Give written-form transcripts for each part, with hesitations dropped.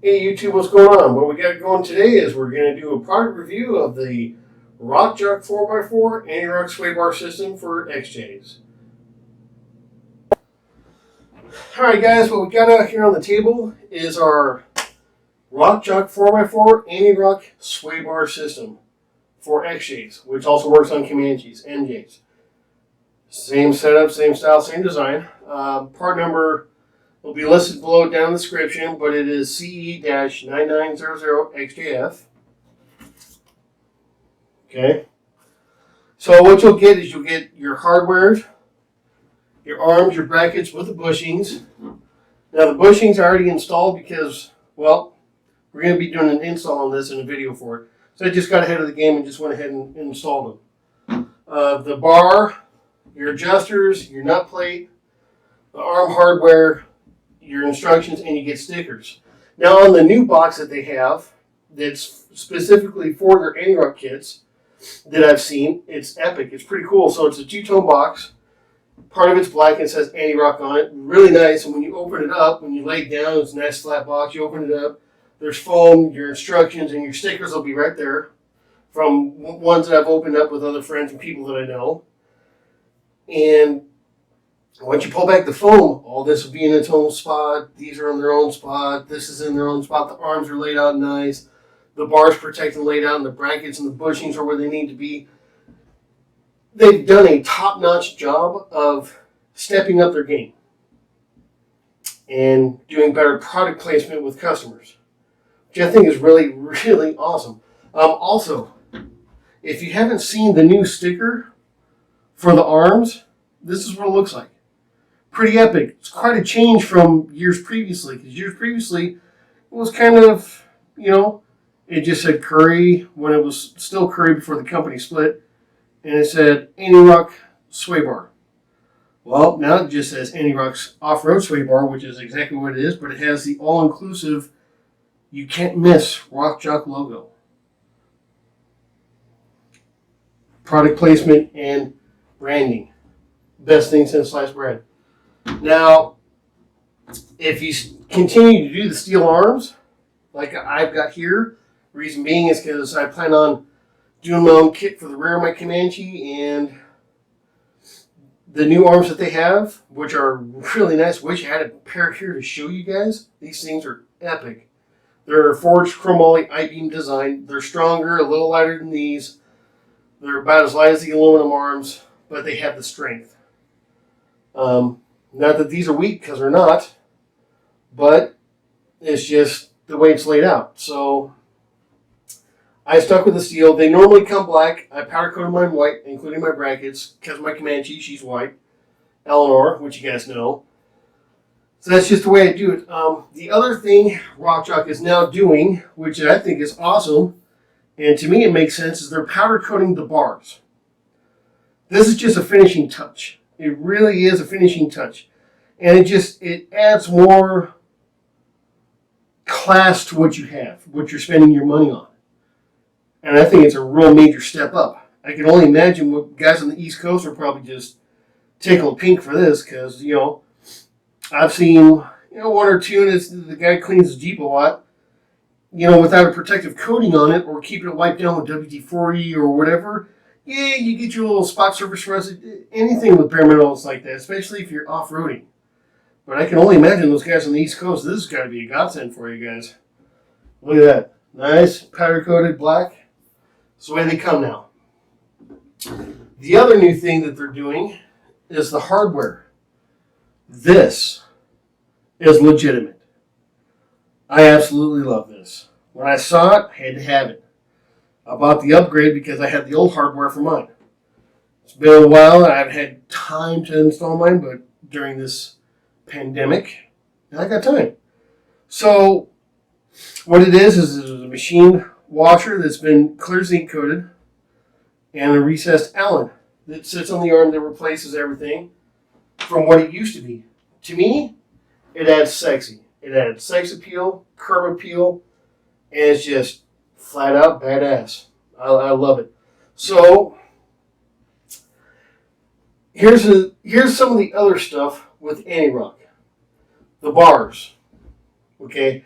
Hey YouTube, what's going on? What we got going today is we're going to do a product review of the RockJock 4x4 anti-rock sway bar system for XJs. Alright guys, what we got out here on the table is our RockJock 4x4 anti-rock sway bar system for XJs, which also works on Comanches, NJs. Same setup, same style, same design. Part number will be listed below down in the description, but it is CE-9900XJF. Okay. So what you'll get is you'll get your hardware, your arms, your brackets with the bushings. Now the bushings are already installed because, well, we're going to be doing an install on this in a video for it. So I just got ahead of the game and just went ahead and installed them. The bar, your adjusters, your nut plate, the arm hardware, your instructions, and you get stickers. Now on the new box that they have, that's specifically for their anti-rock kits that I've seen, it's epic. It's pretty cool. So it's a two-tone box. Part of it's black and it says anti-rock on it. Really nice. And when you open it up, when you lay it down, it's a nice flat box. You open it up, there's foam, your instructions, and your stickers will be right there from ones that I've opened up with other friends and people that I know. And once you pull back the foam, all this will be in its own spot. These are in their own spot. This is in their own spot. The arms are laid out nice. The bar's protected and laid out, and the brackets and the bushings are where they need to be. They've done a top-notch job of stepping up their game and doing better product placement with customers, which I think is really, really awesome. Also, if you haven't seen the new sticker for the arms, this is what it looks like. Pretty epic. It's quite a change from years previously, because years previously it was kind of, it just said Curry when it was still Curry before the company split, and it said anti-rock sway bar. Well, now it just says anti-rock's off-road sway bar, which is exactly what it is, but it has the all-inclusive, you can't miss RockJock logo. Product placement and branding. Best thing since sliced bread. Now, if you continue to do the steel arms, like I've got here, reason being is because I plan on doing my own kit for the rear of my Comanche, and the new arms that they have, which are really nice. Wish I had a pair here to show you guys. These things are epic. They're forged chromoly I-beam design. They're stronger, a little lighter than these. They're about as light as the aluminum arms, but they have the strength. Not that these are weak, because they're not, but it's just the way it's laid out. So I stuck with the steel. They normally come black. I powder coated mine white, including my brackets, because my Comanche, she's white. Eleanor, which you guys know. So that's just the way I do it. The other thing RockJock is now doing, which I think is awesome, and to me it makes sense, is they're powder coating the bars. This is just a finishing touch. It really is a finishing touch. And it adds more class to what you have, what you're spending your money on. And I think it's a real major step up. I can only imagine what guys on the East Coast are probably just tickled pink for this, because, I've seen, one or two, and it's the guy cleans his Jeep a lot, without a protective coating on it, or keeping it wiped down with WD-40 or whatever. Yeah, you get your little spot surface residue, anything with bare metals like that, especially if you're off-roading. But I can only imagine those guys on the East Coast, this has got to be a godsend for you guys. Look at that. Nice, powder-coated black. That's the way they come now. The other new thing that they're doing is the hardware. This is legitimate. I absolutely love this. When I saw it, I had to have it. I bought the upgrade because I had the old hardware for mine. It's been a while. I haven't had time to install mine, but during this pandemic, I got time. So what it is a machine washer that's been clear zinc coated, and a recessed Allen that sits on the arm that replaces everything from what it used to be. To me, it adds sexy. It adds sex appeal, curb appeal, and it's just flat out badass. I love it. So here's some of the other stuff with anti-rock. The bars. Okay.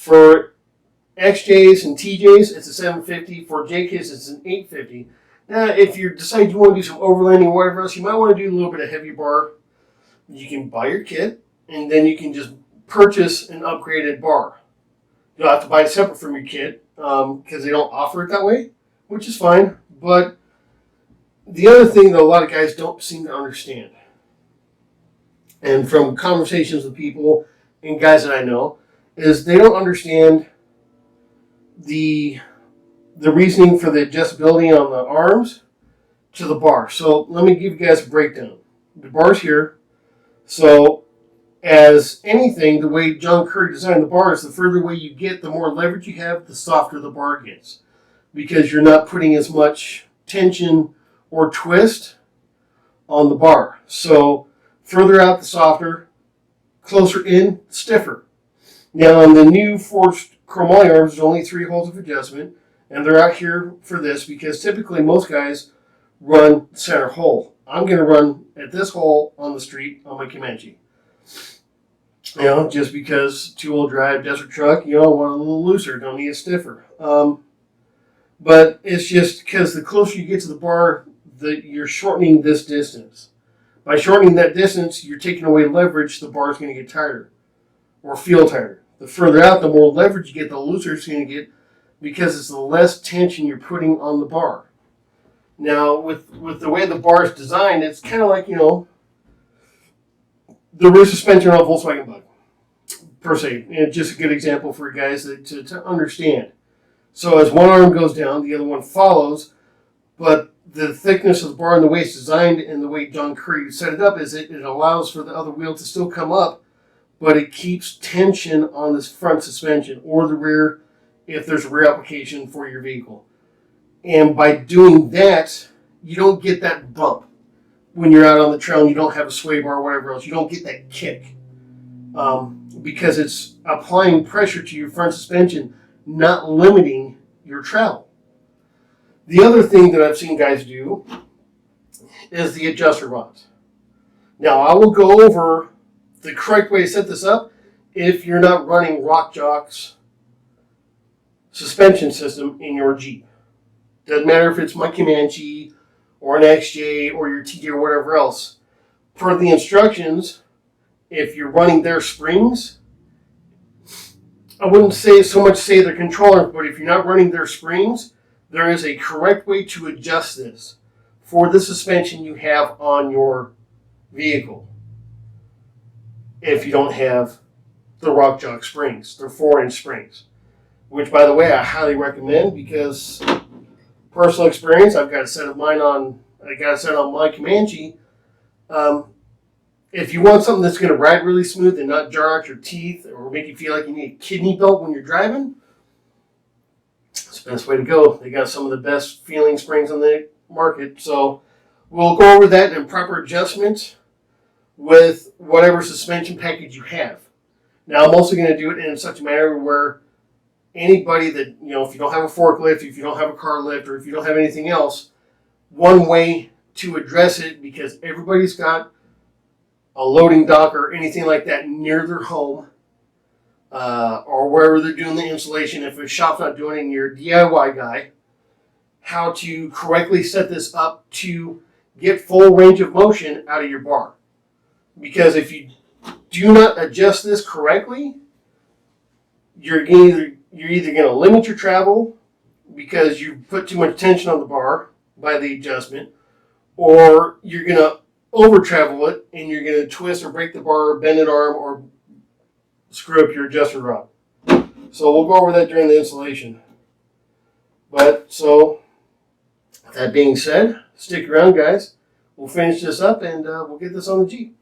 For XJs and TJs, it's a 750. For JKs, it's an 850. Now, if you decide you want to do some overlanding or whatever else, you might want to do a little bit of heavy bar. You can buy your kit, and then you can just purchase an upgraded bar. You'll have to buy it separate from your kit because they don't offer it that way, which is fine. But the other thing that a lot of guys don't seem to understand, and from conversations with people and guys that I know, is they don't understand the reasoning for the adjustability on the arms to the bar. So let me give you guys a breakdown. The bar's here. So as anything, the way John Curry designed the bar is the further away you get, the more leverage you have, the softer the bar gets. Because you're not putting as much tension or twist on the bar. So further out, the softer, closer in, stiffer. Now on the new forged chromoly arms, there's only 3 holes of adjustment, and they're out here for this because typically most guys run center hole. I'm going to run at this hole on the street on my Comanche. Just because 2-wheel drive desert truck, I want a little looser, don't need it stiffer. But it's just because the closer you get to the bar, you're shortening this distance. By shortening that distance, you're taking away leverage, the bar's going to get tighter or feel tighter. The further out, the more leverage you get, the looser it's going to get because it's the less tension you're putting on the bar. Now, with the way the bar is designed, it's kind of like, the rear suspension on a Volkswagen Bug, per se. And just a good example for you guys to understand. So as one arm goes down, the other one follows, but the thickness of the bar and the way it's designed and the way John Curry set it up is it allows for the other wheel to still come up, but it keeps tension on this front suspension or the rear if there's a rear application for your vehicle. And by doing that, you don't get that bump when you're out on the trail and you don't have a sway bar or whatever else. You don't get that kick because it's applying pressure to your front suspension, not limiting your travel. The other thing that I've seen guys do is the adjuster rods. Now, I will go over the correct way to set this up if you're not running Rock Jock's suspension system in your Jeep. Doesn't matter if it's my Comanche or an XJ or your TJ or whatever else. Per the instructions, if you're running their springs, I wouldn't say so much say the controller, but if you're not running their springs, there is a correct way to adjust this for the suspension you have on your vehicle. If you don't have the Rock Jock springs, they're 4-inch springs, which by the way I highly recommend because personal experience, I've got a set of mine on. I got a set on my Comanche. If you want something that's going to ride really smooth and not jar out your teeth or make you feel like you need a kidney belt when you're driving, it's the best way to go. They got some of the best feeling springs on the market. So we'll go over that in proper adjustment with whatever suspension package you have. Now, I'm also going to do it in such a manner where anybody that, if you don't have a forklift, if you don't have a car lift, or if you don't have anything else, one way to address it, because everybody's got a loading dock or anything like that near their home or wherever they're doing the installation. If a shop's not doing it and you're a DIY guy, how to correctly set this up to get full range of motion out of your bar. Because if you do not adjust this correctly, you're either going to limit your travel because you put too much tension on the bar by the adjustment, or you're going to over travel it and you're going to twist or break the bar, or bend an arm, or screw up your adjuster rod. So we'll go over that during the installation. But so that being said, stick around, guys. We'll finish this up and we'll get this on the Jeep.